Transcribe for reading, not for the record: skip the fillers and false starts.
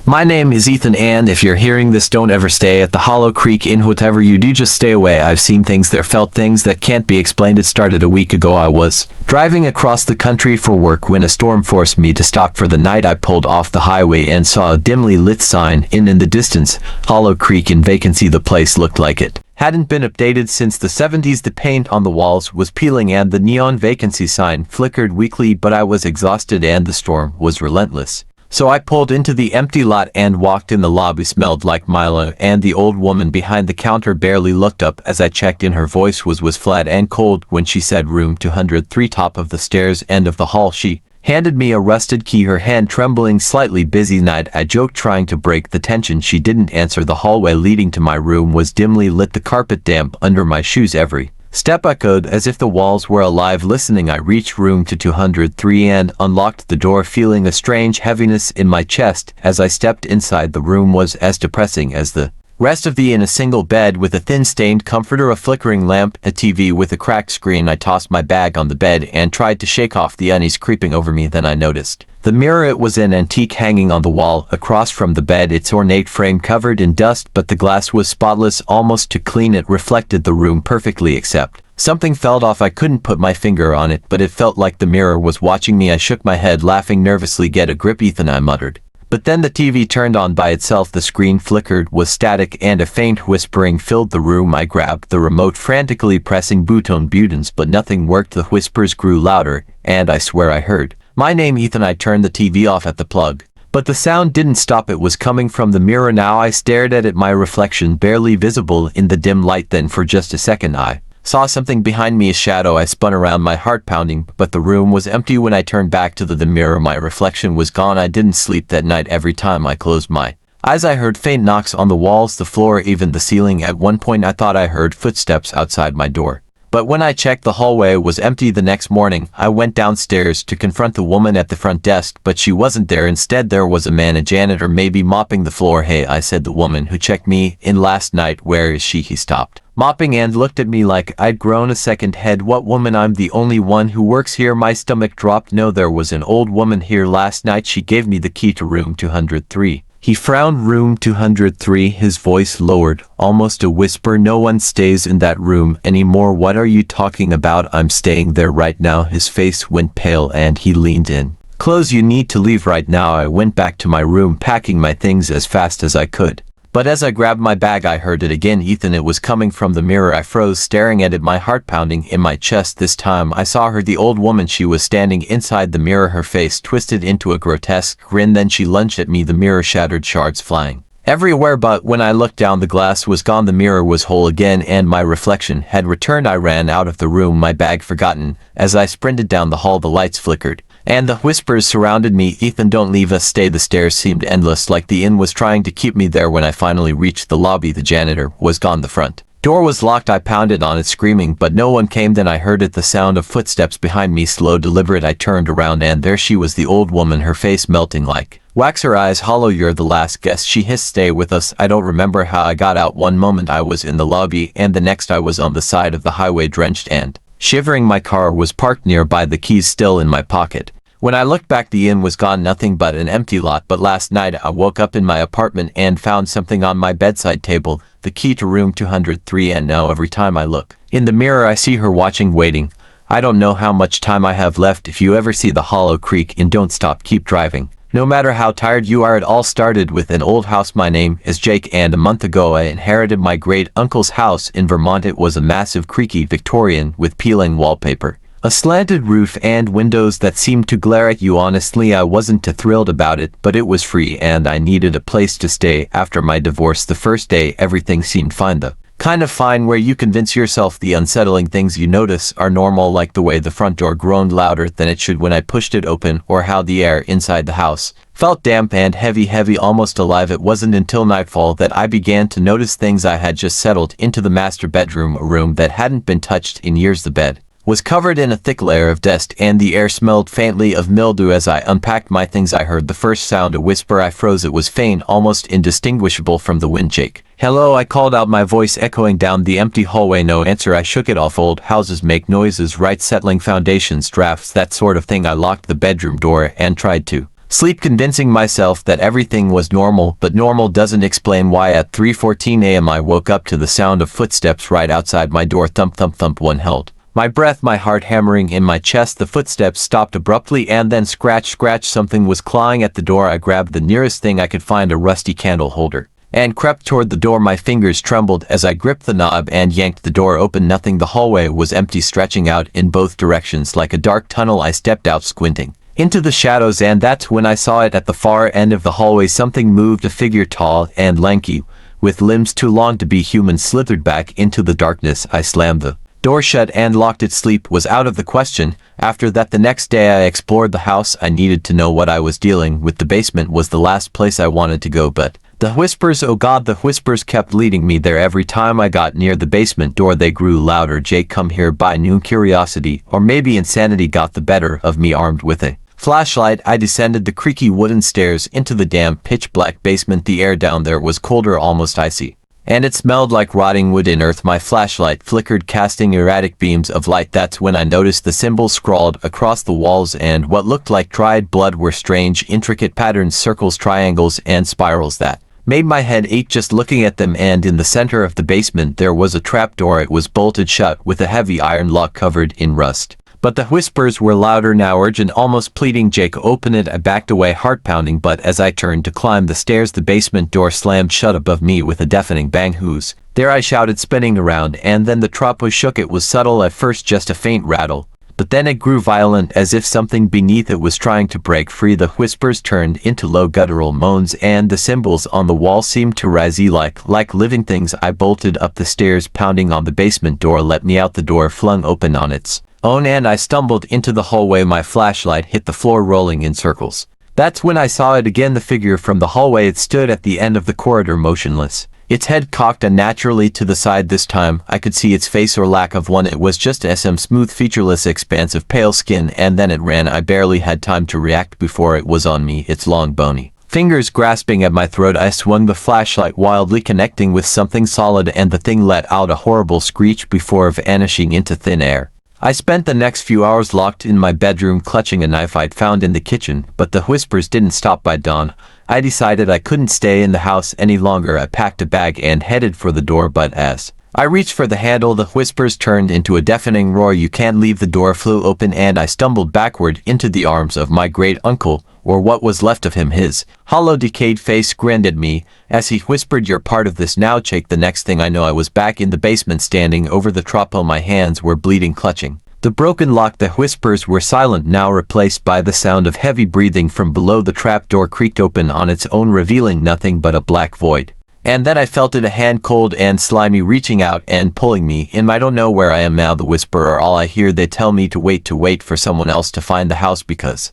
My name is Ethan, and if you're hearing this, don't ever stay at the Hollow Creek Inn. Whatever you do, just stay away. I've seen things there, felt things that can't be explained. It started a week ago. I was driving across the country for work when a storm forced me to stop for the night. I pulled off the highway and saw a dimly lit sign in the distance. Hollow Creek Inn Vacancy. The place looked like it hadn't been updated since the 70s. The paint on the walls was peeling and the neon vacancy sign flickered weakly, but I was exhausted and the storm was relentless. So I pulled into the empty lot and walked in. The lobby smelled like Milo, and the old woman behind the counter barely looked up as I checked in. Her voice was flat and cold when she said room 203, top of the stairs, end of the hall. She handed me a rusted key, her hand trembling slightly. Busy night, I joked, trying to break the tension. She didn't answer. The hallway leading to my room was dimly lit, the carpet damp under my shoes. Every step echoed as if the walls were alive, listening. I reached room 203 and unlocked the door, feeling a strange heaviness in my chest as I stepped inside. The room was as depressing as the rest of the inn. A single bed with a thin stained comforter, a flickering lamp, a TV with a cracked screen. I tossed my bag on the bed and tried to shake off the unease creeping over me. Then I noticed the mirror. It was an antique, hanging on the wall across from the bed, its ornate frame covered in dust, but the glass was spotless, almost too clean. It reflected the room perfectly, except something felt off. I couldn't put my finger on it, but it felt like the mirror was watching me. I shook my head, laughing nervously. Get a grip, Ethan, I muttered. But then the TV turned on by itself. The screen flickered, was static, and a faint whispering filled the room. I grabbed the remote, frantically pressing buttons, but nothing worked. The whispers grew louder, and I swear I heard my name, Ethan. I turned the TV off at the plug, but the sound didn't stop. It was coming from the mirror now. I stared at it, my reflection barely visible in the dim light. Then for just a second I saw something behind me, a shadow. I spun around, my heart pounding, but the room was empty. When I turned back to the mirror, my reflection was gone. I didn't sleep that night. Every time I closed my eyes, I heard faint knocks on the walls, the floor, even the ceiling. At one point I thought I heard footsteps outside my door, but when I checked, the hallway was empty. The next morning, I went downstairs to confront the woman at the front desk, but she wasn't there. Instead, there was a man, a janitor, maybe mopping the floor. Hey, I said, the woman who checked me in last night, where is she? He stopped mopping and looked at me like I'd grown a second head. What woman? I'm the only one who works here. My stomach dropped. No, there was an old woman here last night. She gave me the key to room 203. He frowned. Room 203, his voice lowered, almost a whisper. No one stays in that room anymore. What are you talking about? I'm staying there right now. His face went pale and he leaned in close. You need to leave right now. I went back to my room, packing my things as fast as I could. But as I grabbed my bag, I heard it again, Ethan. It was coming from the mirror. I froze, staring at it, my heart pounding in my chest. This time I saw her, the old woman. She was standing inside the mirror, her face twisted into a grotesque grin. Then she lunged at me, the mirror shattered, shards flying everywhere. But when I looked down, the glass was gone. The mirror was whole again, and my reflection had returned. I ran out of the room, my bag forgotten. As I sprinted down the hall, the lights flickered and the whispers surrounded me. Ethan, don't leave us, stay. The stairs seemed endless, like the inn was trying to keep me there. When I finally reached the lobby, the janitor was gone. The front door was locked. I pounded on it, screaming, but no one came. Then I heard it, the sound of footsteps behind me, slow, deliberate. I turned around and there she was, the old woman, her face melting like wax, her eyes hollow. You're the last guest, she hissed. Stay with us. I don't remember how I got out. One moment I was in the lobby and the next I was on the side of the highway, drenched and shivering. My car was parked nearby, the keys still in my pocket. When I looked back, the inn was gone, nothing but an empty lot. But last night I woke up in my apartment and found something on my bedside table, the key to room 203, and now every time I look in the mirror I see her watching, waiting. I don't know how much time I have left. If you ever see the Hollow Creek Inn, don't stop, keep driving. No matter how tired you are. It all started with an old house. My name is Jake, and a month ago I inherited my great uncle's house in Vermont. It was a massive, creaky Victorian with peeling wallpaper, a slanted roof, and windows that seemed to glare at you. Honestly, I wasn't too thrilled about it, but it was free and I needed a place to stay. After my divorce, the first day everything seemed fine, the kind of fine where you convince yourself the unsettling things you notice are normal, like the way the front door groaned louder than it should when I pushed it open, or how the air inside the house felt damp and heavy, almost alive. It wasn't until nightfall that I began to notice things. I had just settled into the master bedroom, a room that hadn't been touched in years. The bed was covered in a thick layer of dust, and the air smelled faintly of mildew. As I unpacked my things, I heard the first sound, a whisper. I froze. It was faint, almost indistinguishable from the wind. Jake. Hello, I called out, my voice echoing down the empty hallway. No answer. I shook it off. Old houses make noises, right? Settling foundations, drafts, that sort of thing. I locked the bedroom door and tried to Sleep convincing myself that everything was normal, but normal doesn't explain why at 3:14 a.m. I woke up to the sound of footsteps right outside my door. Thump thump thump. One held my breath, my heart hammering in my chest. The footsteps stopped abruptly and then scratch scratch. Something was clawing at the door. I grabbed the nearest thing I could find, a rusty candle holder, and crept toward the door. My fingers trembled as I gripped the knob and yanked the door open. Nothing. The hallway was empty, stretching out in both directions like a dark tunnel. I stepped out, squinting into the shadows, and that's when I saw it. At the far end of the hallway something moved. A figure, tall and lanky, with limbs too long to be human, slithered back into the darkness. I slammed the door shut and locked it. Sleep was out of the question. After that, the next day I explored the house. I needed to know what I was dealing with. The basement was the last place I wanted to go, but the whispers, oh God, the whispers kept leading me there. Every time I got near the basement door they grew louder. Jake, come here. By noon, curiosity, or maybe insanity, got the better of me. Armed with a flashlight, I descended the creaky wooden stairs into the damp, pitch-black basement. The air down there was colder, almost icy, and it smelled like rotting wood and earth. My flashlight flickered, casting erratic beams of light. That's when I noticed the symbols scrawled across the walls, and what looked like dried blood were strange, intricate patterns, circles, triangles, and spirals that made my head ache just looking at them. And in the center of the basement there was a trapdoor. It was bolted shut with a heavy iron lock covered in rust. But the whispers were louder now, urgent, almost pleading. Jake, open it. I backed away, heart pounding, but as I turned to climb the stairs the basement door slammed shut above me with a deafening bang. Who's there? I shouted, spinning around, and then the trap was shook. It was subtle at first, just a faint rattle, but then it grew violent, as if something beneath it was trying to break free. The whispers turned into low guttural moans, and the symbols on the wall seemed to rise like living things. I bolted up the stairs, pounding on the basement door. Let me out. The door flung open on its own, and I stumbled into the hallway. My flashlight hit the floor, rolling in circles. That's when I saw it again, the figure from the hallway. It stood at the end of the corridor, motionless, its head cocked unnaturally to the side. This time I could see its face, or lack of one. It was just a smooth, featureless expanse of pale skin, and then it ran. I barely had time to react before it was on me, its long, bony fingers grasping at my throat. I swung the flashlight wildly, connecting with something solid, and the thing let out a horrible screech before vanishing into thin air. I spent the next few hours locked in my bedroom, clutching a knife I'd found in the kitchen, but the whispers didn't stop. By dawn, I decided I couldn't stay in the house any longer. I packed a bag and headed for the door, but as I reached for the handle, the whispers turned into a deafening roar. You can't leave. The door flew open, and I stumbled backward into the arms of my great uncle, or what was left of him. His hollow, decayed face grinned at me as he whispered, you're part of this now, Jake. The next thing I know I was back in the basement, standing over the trapo. My hands were bleeding, clutching the broken lock. The whispers were silent now, replaced by the sound of heavy breathing from below. The trap door creaked open on its own, revealing nothing but a black void. And then I felt it, a hand, cold and slimy, reaching out and pulling me in. I don't know where I am now. The whisper are all I hear. They tell me to wait for someone else to find the house, because